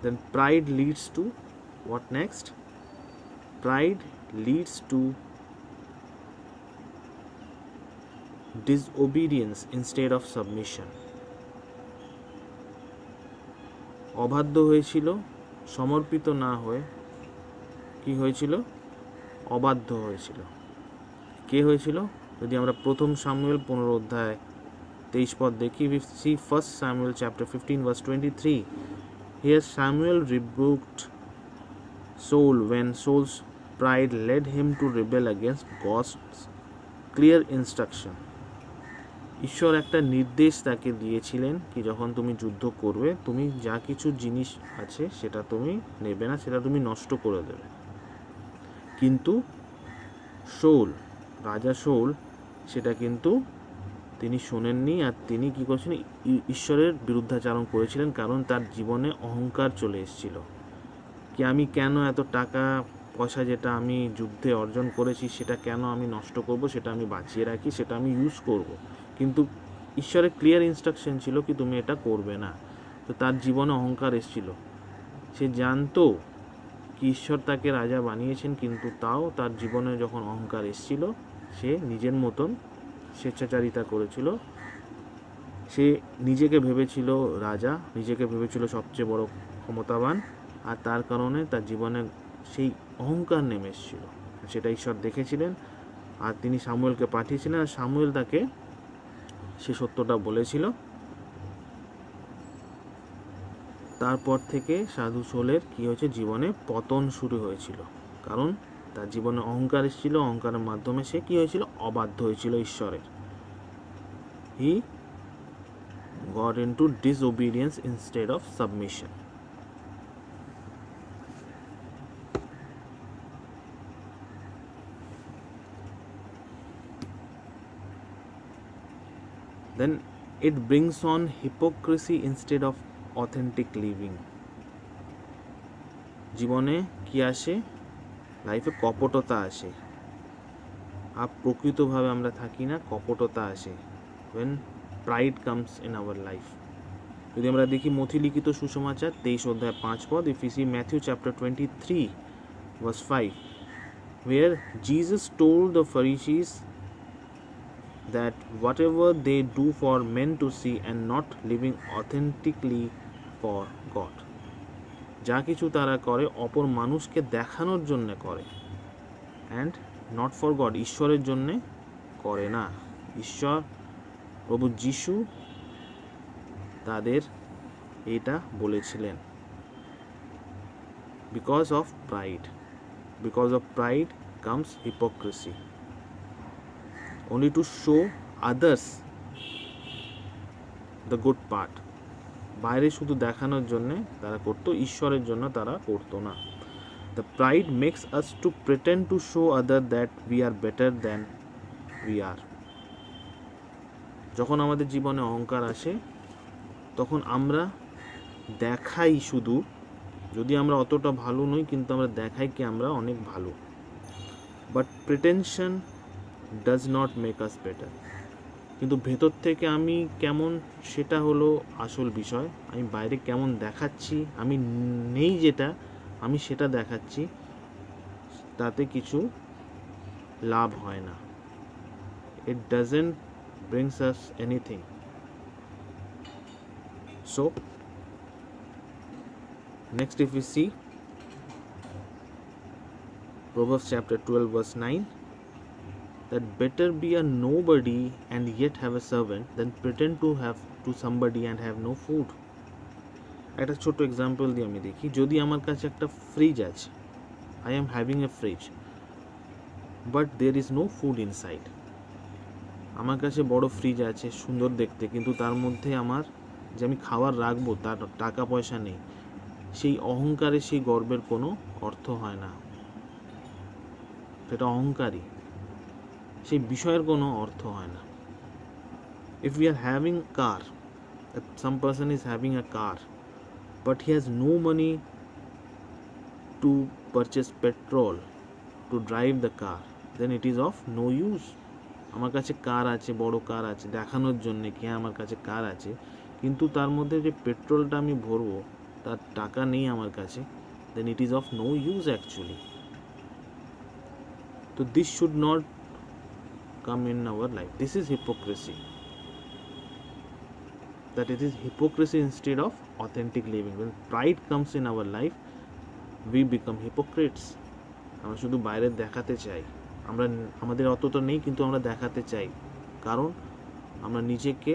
Speaker 3: Then pride leads to what next? Pride leads to disobedience instead of submission. অবাধ্য হয়েছিল, সমর্পিত না হয়ে কি হয়েছিল? অবাধ্য হয়েছিল। কে হয়েছিল? যদি আমরা প্রথম সামুয়েল 15 অধ্যায় 23 পদ দেখি, we see 1 Samuel chapter 15 verse 23. Here Samuel rebuked Saul when Saul's pride led him to rebel against God's clear instruction. ঈশ্বর একটা নির্দেশ তাকে দিয়েছিলেন কি, যখন তুমি যুদ্ধ করবে, তুমি যা কিছু জিনিস আছে সেটা তুমি নেবে না, সেটা তুমি নষ্ট করে দেবে। কিন্তু শৌল, রাজা শৌল, সেটা কিন্তু তিনি শোনেননি, আর তিনি কি করেছিলেন? ঈশ্বরের বিরুদ্ধাচারণ করেছিলেন, কারণ তার জীবনে অহংকার চলে এসেছিল কি, আমি কেন এত টাকা পয়সা যেটা আমি যুদ্ধে অর্জন করেছি সেটা কেন আমি নষ্ট করব, সেটা আমি বাঁচিয়ে রাখি, সেটা আমি ইউজ করব। কিন্তু ঈশ্বরের ক্লিয়ার ইনস্ট্রাকশন ছিল কি তুমি এটা করবে না। তো তার জীবনে অহংকার এসেছিল, সে জানতো কি ঈশ্বর তাকে রাজা বানিয়েছেন, কিন্তু তাও তার জীবনে যখন অহংকার এসেছিল, সে নিজের মতন স্বেচ্ছাচারিতা করেছিল। সে নিজেকে ভেবেছিল রাজা, নিজেকে ভেবেছিল সবচেয়ে বড় ক্ষমতাবান, আর তার কারণে তার জীবনে সেই অহংকার নেমে এসেছিল। সেটা ঈশ্বর দেখেছিলেন, আর তিনি সামুয়েলকে পাঠিয়েছিলেন, আর সামুয়েল তাকে সে সত্যটা বলেছিল। তারপর থেকে সাধু শৌলের কি হয়েছে? জীবনে পতন শুরু হয়েছিল, কারণ তার জীবনে অহংকার এসেছিল, অহংকারের মাধ্যমে সে কি হয়েছিল? অবাধ্য হয়েছিল ঈশ্বরের। হি got into disobedience instead of submission. Then it brings on hypocrisy instead of authentic living. জীবনে কি আসে? লাইফে কপটতা আসে, আর প্রকৃতভাবে আমরা থাকি না, কপটতা আসে। when pride comes in our life. যদি আমরা দেখি মথি লিখিত সুসমাচার 23 অধ্যায় 5 পদ, if we see Matthew chapter 23 verse 5, where Jesus told the Pharisees that whatever they do for men to see and not living authentically for God. যা কিছু তারা করে অপর মানুষকে দেখানোর জন্য করে, and not for God, ঈশ্বরের জন্য করে না। ঈশ্বর প্রভু যিশু তাদের এটা বলেছিলেন। Because of pride comes hypocrisy. Only to show others the good part. বাইরে শুধু দেখানোর জন্য তারা করতো, ঈশ্বরের জন্য তারা করতো না। The pride makes us to pretend to show others that we are better than we are. যখন আমাদের জীবনে অহংকার আসে, তখন আমরা দেখাই শুধু, যদি আমরা অতটা ভালো নই, কিন্তু আমরা দেখাই কি আমরা অনেক ভালো। But pretension does not make us better. কিন্তু ভেতর থেকে আমি কেমন সেটা হলো আসল বিষয়। আমি বাইরে কেমন দেখাচ্ছি, আমি নেই যেটা, আমি সেটা দেখাচ্ছি, তাতে কিছু লাভ হয় না। It doesn't brings us anything. So next, if we see Proverbs chapter 12 verse 9, that better be a nobody and yet have a servant than pretend to have to somebody and have no food. একটা ছোট example দিয়ে আমি দেখি, যদি আমার কাছে একটা fridge আছে, I am having a fridge but there is no food inside. আমার কাছে বড় ফ্রিজ আছে, সুন্দর দেখতে, কিন্তু তার মধ্যে আমার যে আমি খাবার রাখবো তার টাকা পয়সা নেই, সেই অহংকারে, সেই গর্বের কোনো অর্থ হয় না। সেটা অহংকারী, সেই বিষয়ের কোনো অর্থ হয় না। If we are having car, if some person is having a car but he has no money to purchase petrol to drive the car, then it is of no use. আমার কাছে কার আছে, বড় কার আছে, দেখানোর জন্য কি হ্যাঁ আমার কাছে কার আছে, কিন্তু তার মধ্যে যে পেট্রোলটা আমি ভরবো তার টাকা নেই আমার কাছে, then it is of no use actually. So this should not come in our life. This is hypocrisy. That it is hypocrisy instead of authentic living. When pride comes in our life, we become hypocrites. আমরা শুধু বাইরে দেখাতে চাই, আমরা আমাদের অতটা নেই কিন্তু আমরা দেখাতে চাই, কারণ আমরা নিজেকে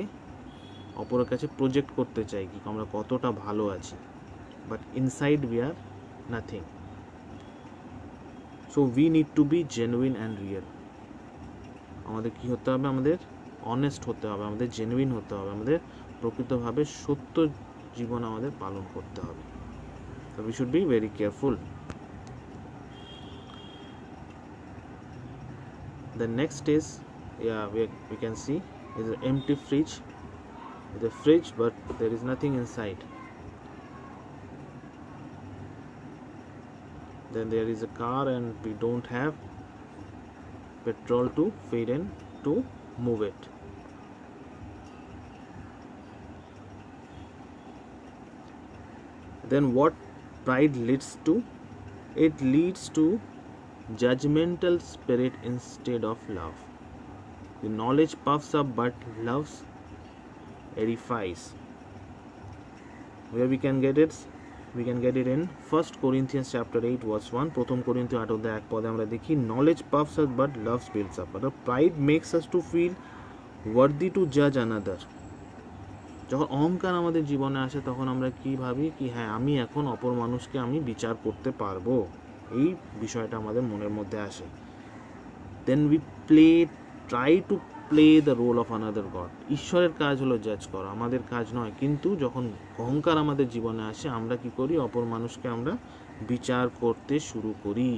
Speaker 3: অপরের কাছে প্রজেক্ট করতে চাই কি আমরা কতটা ভালো আছি, but inside we are nothing. So we need to be genuine and real. আমাদের কি হতে হবে, আমাদের অনেস্ট হতে হবে, আমাদের জেনুইন হতে হবে, আমাদের প্রকৃতভাবে সত্য জীবন আমাদের পালন করতে হবে। So we should be very careful. The next is, we can see is an empty fridge. It's a fridge but there is nothing inside. Then there is a car and we don't have petrol to feed in to move it. Then what pride leads to? It leads to judgmental spirit instead of love. The knowledge puffs up but love edifies. Where we can get it? We can get it in 1 Corinthians chapter 8 verse 1. প্রথম করিন্থীয় 8 অধ্যায় 1 পদে আমরা দেখি, knowledge puffs us but love builds up. But pride makes us to feel worthy to judge another. যখন অহংকার আমাদের জীবনে আসে তখন আমরা কি ভাবি কি হ্যাঁ আমি এখন অপর মানুষকে আমি বিচার করতে পারবো, এই বিষয়টা আমাদের মনের মধ্যে আসে। Then we try to play the role of another god. ঈশ্বরের কাজ হলো জাজ করা, আমাদের কাজ নয়। কিন্তু যখন অহংকার আমাদের জীবনে আসে আমরা কি করি, অপর মানুষকে আমরা বিচার করতে শুরু করি।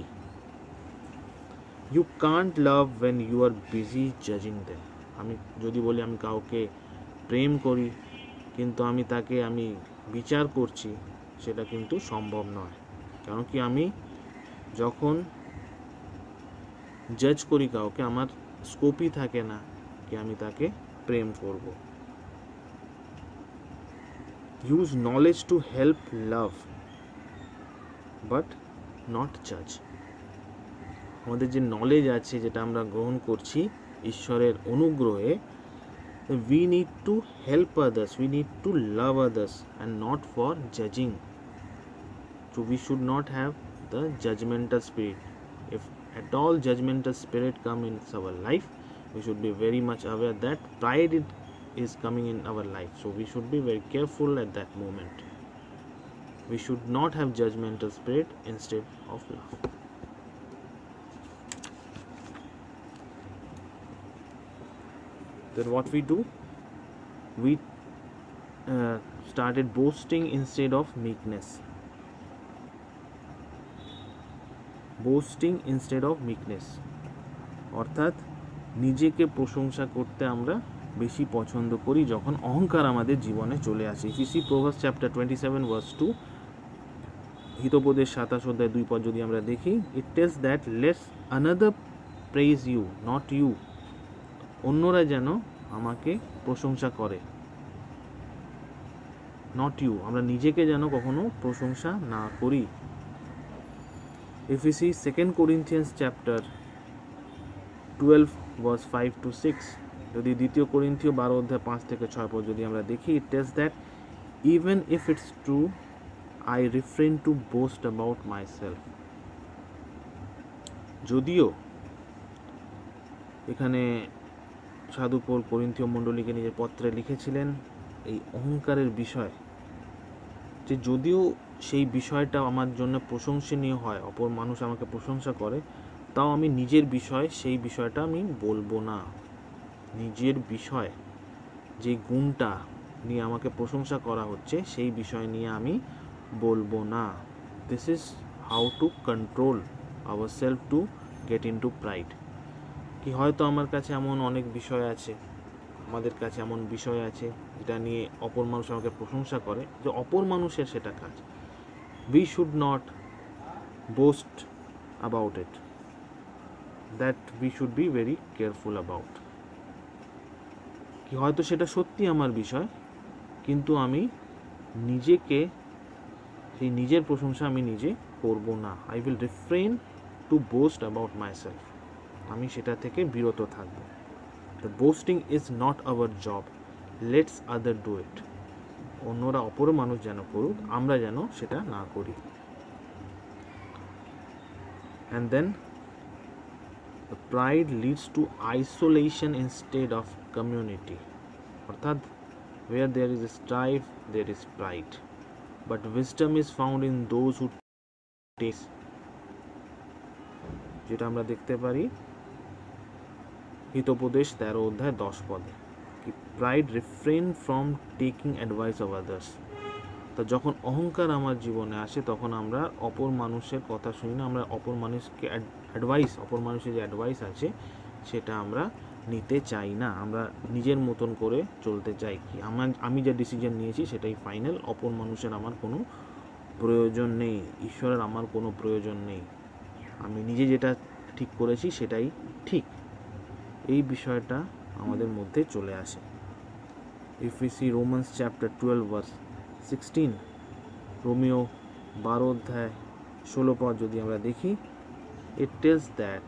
Speaker 3: You can't love when you are busy জাজিং দেম। আমি যদি বলি আমি কাউকে প্রেম করি কিন্তু আমি তাকে বিচার করছি, সেটা কিন্তু সম্ভব নয়। কারণ কি আমি যখন জাজ করি কাউকে, আমার স্কোপই থাকে না কি আমি তাকে প্রেম করব। Use knowledge to help love but not জাজ। আমাদের যে নলেজ আছে, যেটা আমরা গ্রহণ করছি ঈশ্বরের অনুগ্রহে, we need to help others, we need to love others and not for judging. So we should not have the judgmental spirit. If at all judgmental spirit come in our life, we should be very much aware that pride is coming in our life. So we should be very careful at that moment. We should not have judgmental spirit instead of love. Then what we do? We started boasting instead of meekness. Boasting instead of meekness. অর্থাৎ নিজেকে প্রশংসা করতে আমরা বেশি পছন্দ করি যখন অহংকার আমাদের জীবনে চলে আসে। If you see Proverbs chapter 27 verse 2, Hitopadesha 27 অধ্যায় 2 পদ যদি আমরা দেখি, it tells that let another praise you, not you. অন্যরা যেন আমাকে প্রশংসা করে, নট ইউ। আমরা নিজেকে যেন কখনো প্রশংসা না করি। If we see 2 Corinthians chapter 12 verse 5 to 6, যদি 2 Corinthians 12 অধ্যায় 5 থেকে 6 পর্যন্ত যদি আমরা দেখি, it tells that even if it's true, I refrain to boast about myself. যদিও এখানে সাধু পৌল করিন্থীয় মণ্ডলীকে নিজের পত্রে লিখেছিলেন এই অহংকারের বিষয়, যে যদিও সেই বিষয়টা আমার জন্য প্রশংসনীয় হয়, অপর মানুষ আমাকে প্রশংসা করে, তাও আমি নিজের বিষয় সেই বিষয়টা আমি বলবো না। নিজের বিষয় যে গুণটা নিয়ে আমাকে প্রশংসা করা হচ্ছে সেই বিষয় নিয়ে আমি বলবো না। This is how to control our self to get into pride. কি হয়তো আমার কাছে এমন অনেক বিষয় আছে, আমাদের কাছে এমন বিষয় আছে যেটা নিয়ে অপর মানুষ আমাকে প্রশংসা করে, যে অপর মানুষের সেটা কাজ। We should not boast about it. That we should be very careful about. কি হয়তো সেটা সত্যি আমার বিষয়, কিন্তু আমি নিজেকে সেই নিজের প্রশংসা আমি নিজে করব না। I will refrain to boast about myself. আমি সেটা থেকে বিরত থাকব। The boasting is not our job. Let's other do it. অন্যরা অপর মানুষ যেন করুক, আমরা যেন সেটা না করি। And then the pride leads to isolation instead of community. অর্থাৎ where there is strife, there is pride. But wisdom is found in those who take, যেটা আমরা দেখতে পারি হিতোপদেশ 13 অধ্যায় 10 পদে। Pride refrain from taking advice of others. তো যখন অহংকার আমার জীবনে আসে, তখন আমরা অপর মানুষের কথা শুনি না, আমরা অপর মানুষকে অ্যাডভাইস, অপর মানুষের যে অ্যাডভাইস আছে সেটা আমরা নিতে চাই না। আমরা নিজের মতন করে চলতে চাই, কি আমি যে ডিসিশন নিয়েছি সেটাই ফাইনাল, অপর মানুষের আমার কোনো প্রয়োজন নেই, ঈশ্বরের আমার কোনো প্রয়োজন নেই, আমি নিজে যেটা ঠিক করেছি সেটাই ঠিক। এই বিষয়টা আমাদের মধ্যে চলে আসে। If we see Romans chapter 12 verse 16, Romeo 12 অধ্যায় 16 পদ যদি আমরা দেখি, it tells that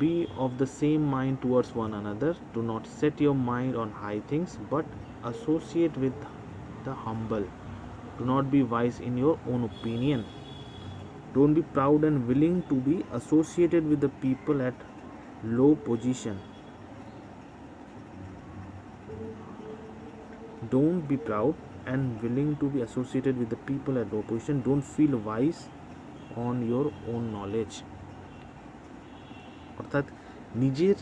Speaker 3: be of the same mind towards one another, do not set your mind on high things, but associate with the humble, do not be wise in your own opinion, don't be proud and willing to be associated with the people at low position. Don't be proud and willing to be associated with the people at low position. Don't feel wise on your own knowledge. অর্থাৎ নিজের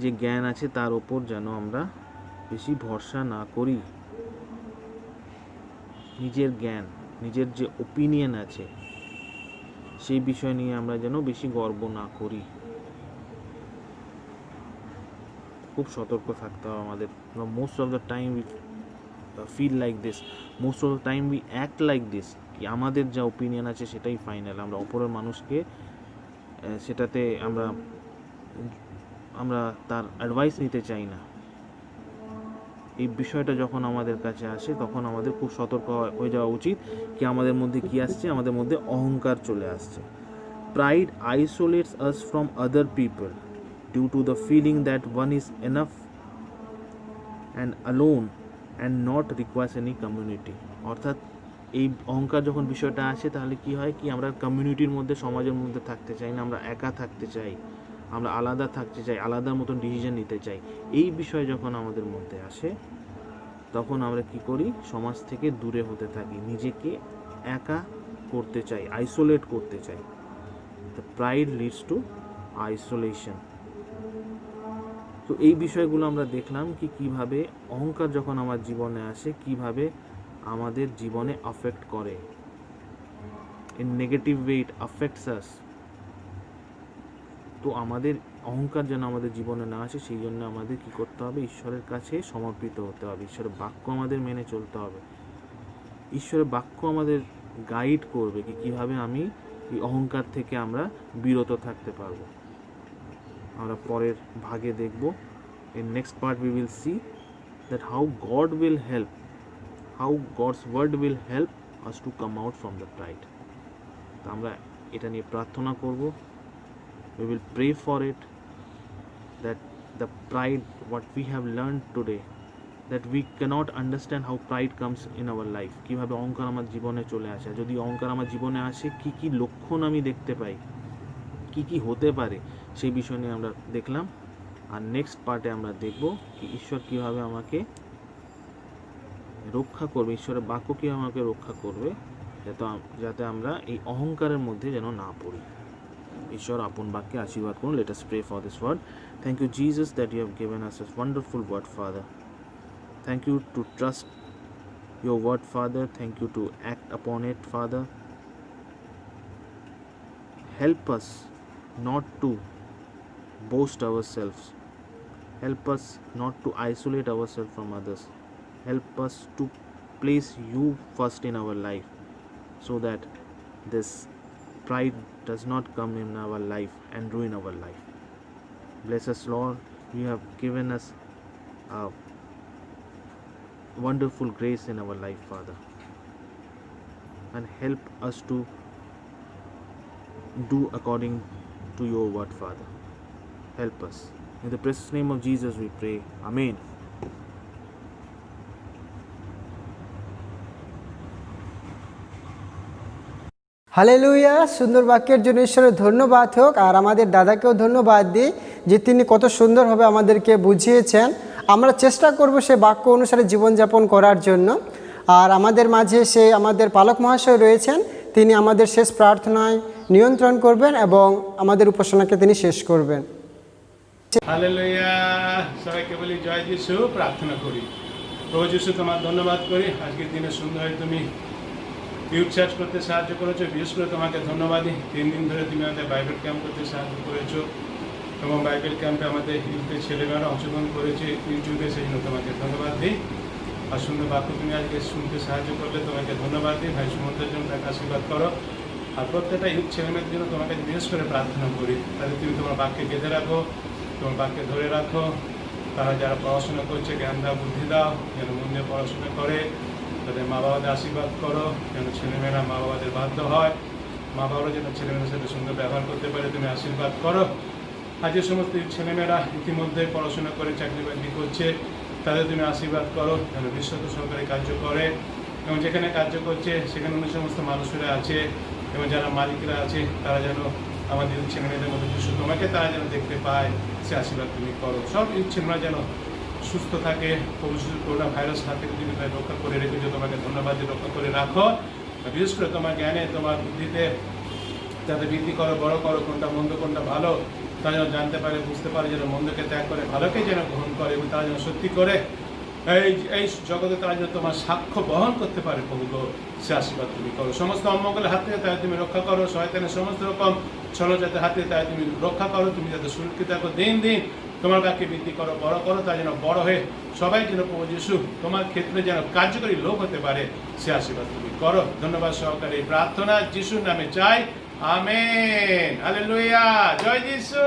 Speaker 3: যে জ্ঞান আছে তার ওপর যেন আমরা বেশি ভরসা না করি। নিজের জ্ঞান, নিজের যে ওপিনিয়ন আছে সেই বিষয় নিয়ে আমরা যেন বেশি গর্ব না করি। খুব সতর্ক থাকতে হবে আমাদের। Most of the time we feel like this, most of the time we act like this, কি আমাদের যা ওপিনিয়ন আছে সেটাই ফাইনাল, আমরা অপরের মানুষকে সেটাতে আমরা তার অ্যাডভাইস নিতে চাই না। এই বিষয়টা যখন আমাদের কাছে আসে তখন আমাদের খুব সতর্ক হয়ে যাওয়া উচিত, কি আমাদের মধ্যে কি আসছে, আমাদের মধ্যে অহংকার চলে আসছে। Pride isolates us from other people due to the feeling that one is enough and alone and not requires any community. অর্থাৎ এই অহংকার যখন বিষয়টা আসে তাহলে কি হয়, কি আমরা কমিউনিটির মধ্যে, সমাজের মধ্যে থাকতে চাই না, আমরা একা থাকতে চাই, আমরা আলাদা থাকতে চাই, আলাদা মতন ডিসিশন নিতে চাই। এই বিষয় যখন আমাদের মধ্যে আসে তখন আমরা কি করি, সমাজ থেকে দূরে হতে থাকি, নিজেকে একা করতে চাই, আইসোলেট করতে চাই। The pride leads to isolation. তো এই বিষয়গুলো আমরা দেখলাম কি কিভাবে অহংকার যখন আমার জীবনে আসে কিভাবে আমাদের জীবনে অ্যাফেক্ট করে। In negative way it affects us. তো আমাদের অহংকার যেন আমাদের জীবনে না আসে সেই জন্য আমাদের কি করতে হবে, ঈশ্বরের কাছে সমর্পিত হতে হবে, ঈশ্বরের বাক্য আমাদের মেনে চলতে হবে। ঈশ্বরের বাক্য আমাদের গাইড করবে কি কিভাবে আমি এই অহংকার থেকে আমরা বিরত থাকতে পারবো। আমরা পরের ভাগে দেখব। In next part we will see that how God will help, how God's word will help us to come out from the pride. তো আমরা এটা নিয়ে প্রার্থনা করব. We will pray for it, that the pride what we have learned today, that we cannot understand how pride comes in our life. কিভাবে অহংকার আমার জীবনে চলে আসে, যদি অহংকার আমার জীবনে আসে কি কি লক্ষণ আমি দেখতে পাই, কি কি হতে পারে, সেই বিষয় নিয়ে আমরা দেখলাম. আর নেক্সট পার্টে আমরা দেখব কি ঈশ্বর কীভাবে আমাকে রক্ষা করবে, ঈশ্বরের বাক্য কীভাবে আমাকে রক্ষা করবে, যাতে আমরা এই অহংকারের মধ্যে যেন না পড়ি. ঈশ্বর আপন বাক্যে আশীর্বাদ করুন. Let us pray for this word. Thank you Jesus that you have given us this wonderful word, father. Thank you to trust your word, Father. Thank you to act upon it, Father. Help us not to boast ourselves. Help us not to isolate ourselves from others. Help us to place you first in our life, so that this pride does not come in our life and ruin our life. Bless us, Lord. You have given us a wonderful grace in our life, Father, and help us to do according to your word, Father. Help us. In the precious name of Jesus we pray. Amen.
Speaker 4: Hallelujah, সুন্দর বাক্যের জন্য ঈশ্বরের ধন্যবাদ হোক। আর আমাদের দাদাকেও ধন্যবাদ দিই যে তিনি কত সুন্দরভাবে আমাদেরকে বুঝিয়েছেন। আমরা চেষ্টা করব সে বাক্য অনুসারে জীবনযাপন করার জন্য। আর আমাদের মাঝে আমাদের পালক মহাশয় রয়েছেন, তিনি আমাদের শেষ প্রার্থনায় নিয়ন্ত্রণ করবেন এবং আমাদের উপাসনাকে তিনি শেষ করবেন।
Speaker 5: হালেলুয়া, সবাইকে বলি জয় যিশু। প্রার্থনা করি। প্রভু যিশু, তোমার ধন্যবাদ করি আজকের দিনে সুন্দর হয়ে তুমি ইউথ চার্চ করতে সাহায্য করেছো। বিশেষ করে তোমাকে ধন্যবাদ দিই, 3 দিন ধরে তুমি আমাদের বাইবেল ক্যাম্প করতে সাহায্য করেছো এবং বাইবেল ক্যাম্পে আমাদের ইউথের ছেলেমেয়েরা অংশগ্রহণ করেছে ইউটিউবে, সেই জন্য তোমাকে ধন্যবাদ দিই। আর সুন্দর বাক্য তুমি আজকে শুনতে সাহায্য করলে তোমাকে ধন্যবাদ দিই। ভাই সুমন্তের জন্য তাকে আশীর্বাদ করো। আর প্রত্যেকটা ইউথ ছেলেমেয়েদের জন্য তোমাকে বিশেষ করে প্রার্থনা করি, তাদের তুমি তোমার বাক্যে বেঁধে রাখো, তোমার বাক্যে ধরে রাখো। তারা যারা পড়াশোনা করছে জ্ঞান দাও, বুদ্ধি দাও, যেন মন দিয়ে পড়াশোনা করে। তাদের মা বাবাদের আশীর্বাদ করো, যেন ছেলেমেয়েরা মা বাবাদের বাধ্য হয়, মা বাবারা যেন ছেলেমেয়েদের সাথে সুন্দর ব্যবহার করতে পারে, তুমি আশীর্বাদ করো। আর যে সমস্ত ছেলেমেয়েরা ইতিমধ্যে পড়াশোনা করে চাকরি বাকরি করছে, তাদের তুমি আশীর্বাদ করো, যেন বিশ্বস্ত সরকারি কার্য করে এবং যেখানে কার্য করছে সেখানে অন্য সমস্ত মানুষেরা আছে এবং যারা মালিকরা আছে তারা যেন আমাদের ছেলেমেয়েদের মধ্যে যিশু তোমাকে তারা যেন দেখতে পায়, সে আশীর্বাদ তুমি করো। সব ছেলেমেয়েরা যেন সুস্থ থাকে, করোনা ভাইরাস হাত থেকে তুমি তাদের রক্ষা করে রেখেছো, তোমাকে ধন্যবাদ দিয়ে রক্ষা করে রাখো। বিশেষ করে তোমার জ্ঞানে, তোমার বুদ্ধিতে যাতে বৃদ্ধি করো, বড় করো, কোনটা মন্দ কোনটা ভালো তারা যেন জানতে পারে, বুঝতে পারে, যেন মন্দকে ত্যাগ করে ভালোকে যেন গ্রহণ করে এবং তারা যেন সত্যি করে এই জগতে তারা যেন তোমার সাক্ষ্য বহন করতে পারে। প্রভু গো, সে আশীর্বাদ তুমি করো। সমস্ত অমঙ্গলের হাত থেকে তাই তুমি রক্ষা করো, শয়তানের সমস্ত রকম ছলজাতের হাতে তাই তুমি রক্ষা করো। তুমি যাতে সুরক্ষিত থাকো, দিন দিন তোমার বাক্যে বৃদ্ধি করো, বড় করো, তা যেন বড় হয়ে সবাই যেন প্রভু যিশু তোমার ক্ষেত্রে যেন কার্যকরী লোক হতে পারে, সে আশীর্বাদ তুমি করো। ধন্যবাদ সহকারে এই প্রার্থনা যিশুর নামে চাই, আমেন। হালেলুয়া, জয় যিশু।